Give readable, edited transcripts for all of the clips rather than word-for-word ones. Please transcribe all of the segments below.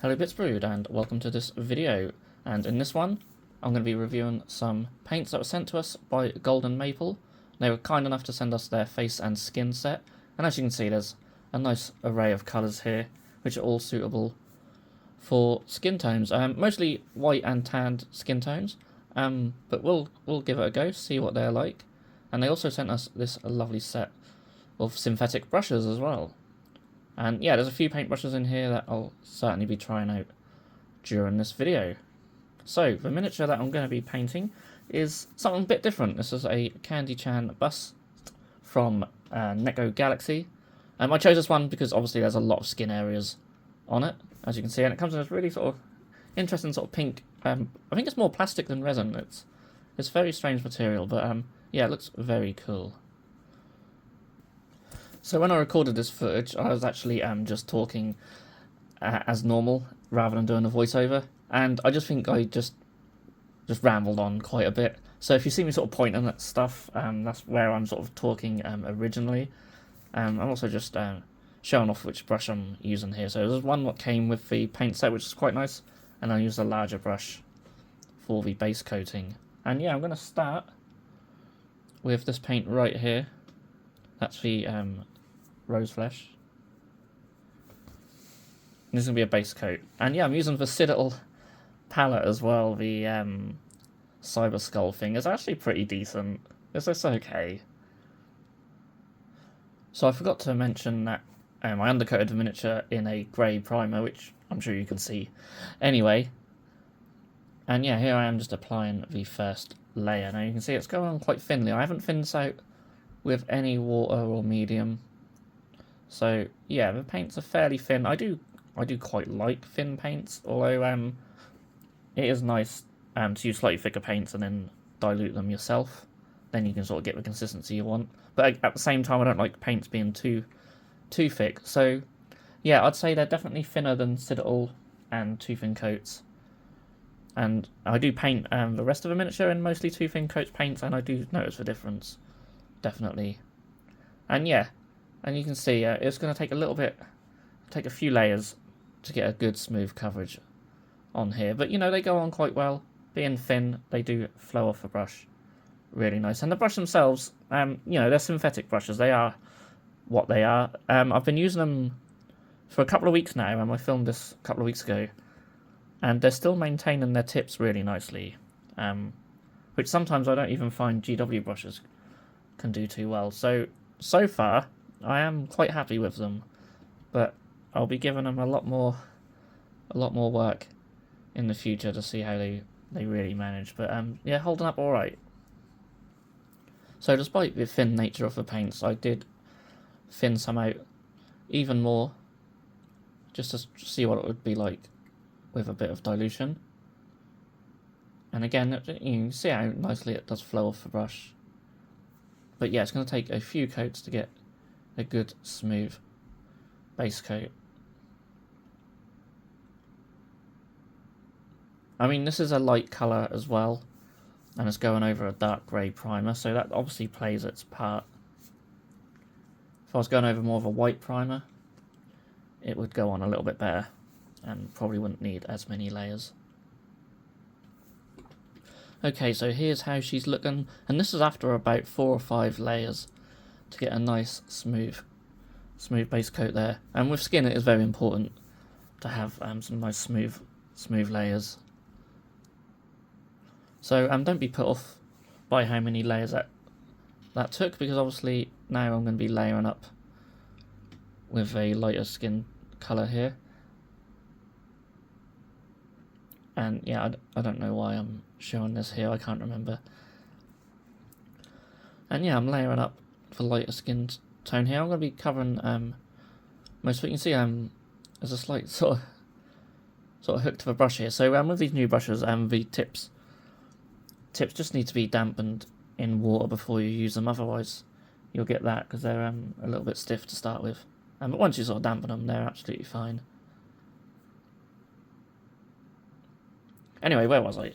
Hello Bitsbrood and welcome to this video, and in this one I'm going to be reviewing some paints that were sent to us by Golden Maple. They were kind enough to send us their face and skin set, and as you can see there's a nice array of colours here which are all suitable for skin tones, mostly white and tanned skin tones, but we'll give it a go, see what they're like. And they also sent us this lovely set of synthetic brushes as well. And yeah, there's a few paintbrushes in here that I'll certainly be trying out during this video. So, the miniature that I'm going to be painting is something a bit different. This is a Candy Chan bust from Neko Galaxy. I chose this one because obviously there's a lot of skin areas on it, as you can see, and it comes in this really sort of interesting sort of pink. I think it's more plastic than resin. It's very strange material, but yeah, it looks very cool. So when I recorded this footage, I was actually just talking as normal rather than doing a voiceover, and I just think I just rambled on quite a bit. So if you see me sort of pointing at stuff, that's where I'm sort of talking originally. I'm also just showing off which brush I'm using here. So there's one that came with the paint set, which is quite nice, and I used a larger brush for the base coating. And yeah, I'm going to start with this paint right here. That's the Rose Flesh. This is going to be a base coat. And yeah, I'm using the Citadel palette as well. The Cyber Skull thing is actually pretty decent. It's okay. So I forgot to mention that I undercoated the miniature in a grey primer, which I'm sure you can see anyway. And yeah, here I am just applying the first layer. Now you can see it's going on quite thinly. I haven't thinned this out with any water or medium. So yeah, the paints are fairly thin. I do quite like thin paints, although it is nice to use slightly thicker paints and then dilute them yourself. Then you can sort of get the consistency you want. But at the same time, I don't like paints being too thick. So yeah, I'd say they're definitely thinner than Citadel and two thin coats. And I do paint the rest of the miniature in mostly two thin coats paints, and I do notice the difference, definitely. And yeah, and you can see it's going to take take a few layers to get a good smooth coverage on here. But you know, they go on quite well. Being thin, they do flow off the brush really nice. And the brush themselves, you know, they're synthetic brushes. They are what they are. I've been using them for a couple of weeks now, and I filmed this a couple of weeks ago, and they're still maintaining their tips really nicely, which sometimes I don't even find GW brushes can do too well. So far, I am quite happy with them, but I'll be giving them a lot more work in the future to see how they really manage. But yeah, holding up all right. So despite the thin nature of the paints, I did thin some out even more, just to see what it would be like with a bit of dilution. And again, you can see how nicely it does flow off the brush. But yeah, it's going to take a few coats to get a good smooth base coat. I mean, this is a light colour as well, and it's going over a dark grey primer, so that obviously plays its part. If I was going over more of a white primer, it would go on a little bit better, and probably wouldn't need as many layers. Okay, so here's how she's looking, and this is after about 4 or 5 layers to get a nice smooth base coat there. And with skin, it is very important to have some nice smooth layers. So don't be put off by how many layers that took, because obviously now I'm going to be layering up with a lighter skin colour here. And yeah, I don't know why I'm showing this here, I can't remember. And yeah, I'm layering up for lighter skin tone here. I'm going to be covering most of it. You can see there's a slight sort of hook to the brush here. So with these new brushes, the tips just need to be dampened in water before you use them, otherwise you'll get that, because they're a little bit stiff to start with. But once you sort of dampen them, they're absolutely fine. Anyway, where was I?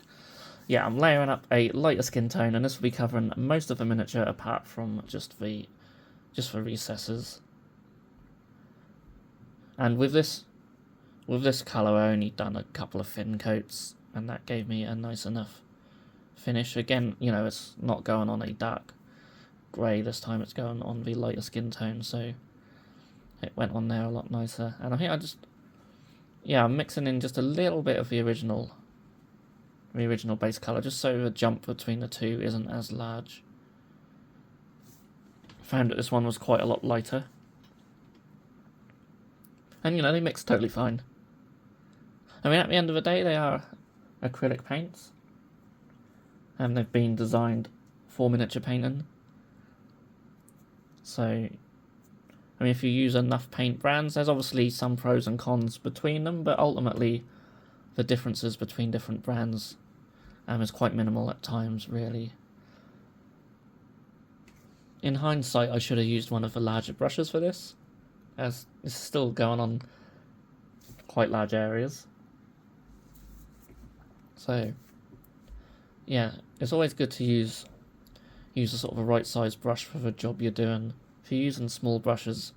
Yeah, I'm layering up a lighter skin tone, and this will be covering most of the miniature apart from just the recesses. And with this with this colour I only done a couple of thin coats, and that gave me a nice enough finish. Again, you know, it's not going on a dark grey this time, it's going on the lighter skin tone, so it went on there a lot nicer. And I think I'm mixing in just a little bit of the original base colour, just so the jump between the two isn't as large. Found that this one was quite a lot lighter. And, you know, they mix totally fine. I mean, at the end of the day, they are acrylic paints. And they've been designed for miniature painting. So, I mean, if you use enough paint brands, there's obviously some pros and cons between them, but ultimately the differences between different brands is quite minimal at times, really. In hindsight, I should have used one of the larger brushes for this, as it's still going on quite large areas. So, yeah, it's always good to use a sort of a right size brush for the job you're doing. If you're using small brushes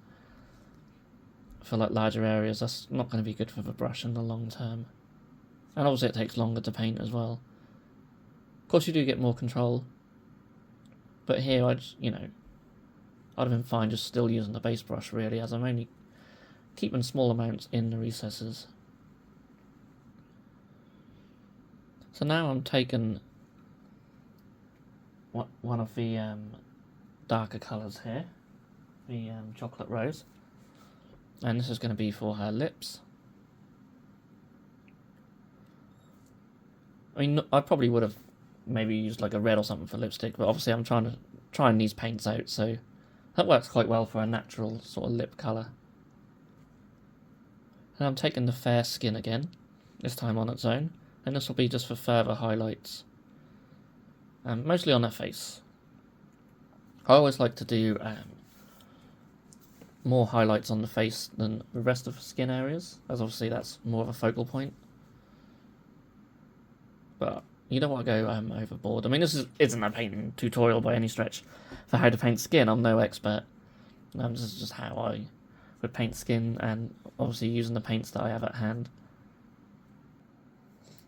for like larger areas, that's not going to be good for the brush in the long term. And obviously it takes longer to paint as well. Of course you do get more control, but here I'd have been fine just still using the base brush really, as I'm only keeping small amounts in the recesses. So now I'm taking one of the darker colours here, the chocolate rose, and this is going to be for her lips. I mean, I probably would have maybe used like a red or something for lipstick, but obviously I'm trying these paints out, so that works quite well for a natural sort of lip colour. And I'm taking the fair skin again, this time on its own, and this will be just for further highlights, mostly on her face. I always like to do more highlights on the face than the rest of the skin areas, as obviously that's more of a focal point. But you don't want to go overboard. I mean, this isn't a painting tutorial by any stretch for how to paint skin. I'm no expert. This is just how I would paint skin, and obviously using the paints that I have at hand.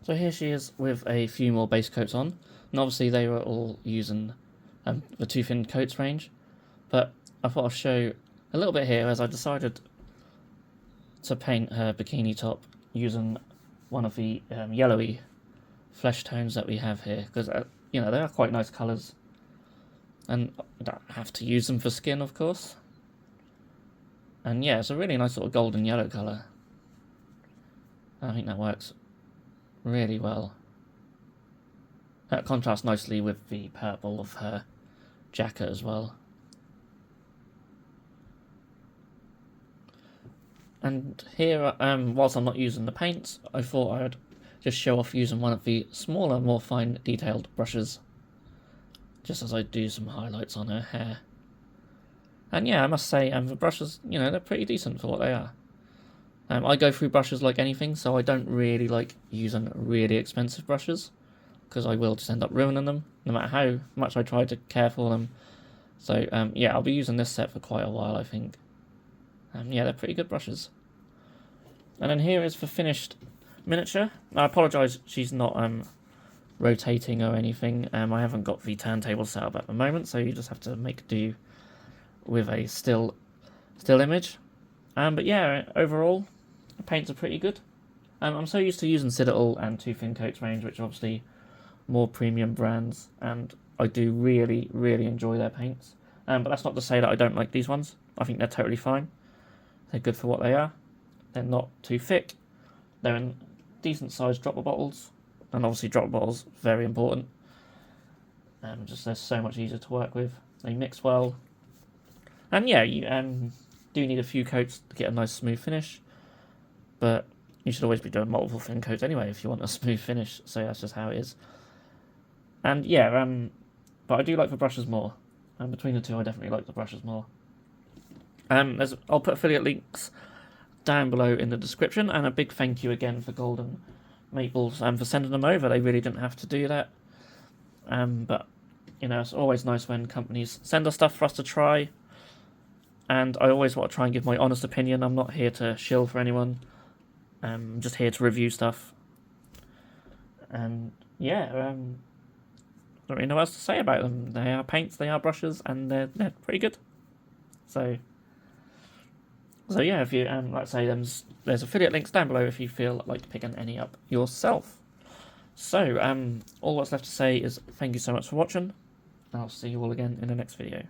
So here she is with a few more base coats on, and obviously they were all using the two thin coats range, but I thought I'd show a little bit here as I decided to paint her bikini top using one of the yellowy flesh tones that we have here, because they are quite nice colours, and I don't have to use them for skin, of course. And yeah, it's a really nice sort of golden yellow colour. I think that works really well. That contrasts nicely with the purple of her jacket as well. And here, whilst I'm not using the paints, I thought I'd just show off using one of the smaller, more fine detailed brushes, just as I do some highlights on her hair. And yeah, I must say, the brushes, they're pretty decent for what they are. I go through brushes like anything, so I don't really like using really expensive brushes, because I will just end up ruining them, no matter how much I try to care for them. So yeah, I'll be using this set for quite a while, I think. Yeah, they're pretty good brushes. And then here is the finished miniature. I apologise, she's not rotating or anything. I haven't got the turntable set up at the moment, so you just have to make do with a still image. But yeah, overall, the paints are pretty good. I'm so used to using Citadel and Two Thin Coats range, which are obviously more premium brands, and I do really, really enjoy their paints. But that's not to say that I don't like these ones. I think they're totally fine. They're good for what they are. They're not too thick. They're in decent sized dropper bottles, and obviously dropper bottles very important. Just they're so much easier to work with. They mix well, and yeah, you do need a few coats to get a nice smooth finish, but you should always be doing multiple thin coats anyway if you want a smooth finish. So that's just how it is. And yeah, but I do like the brushes more. And between the two, I definitely like the brushes more. I'll put affiliate links down below in the description, and a big thank you again for Golden Maples for sending them over. They really didn't have to do that. But it's always nice when companies send us stuff for us to try. And I always want to try and give my honest opinion. I'm not here to shill for anyone. I'm just here to review stuff. And yeah, don't really know what else to say about them. They are paints, they are brushes, and they're pretty good. So yeah, if you like I say, there's affiliate links down below if you feel like picking any up yourself. So all what's left to say is thank you so much for watching. I'll see you all again in the next video.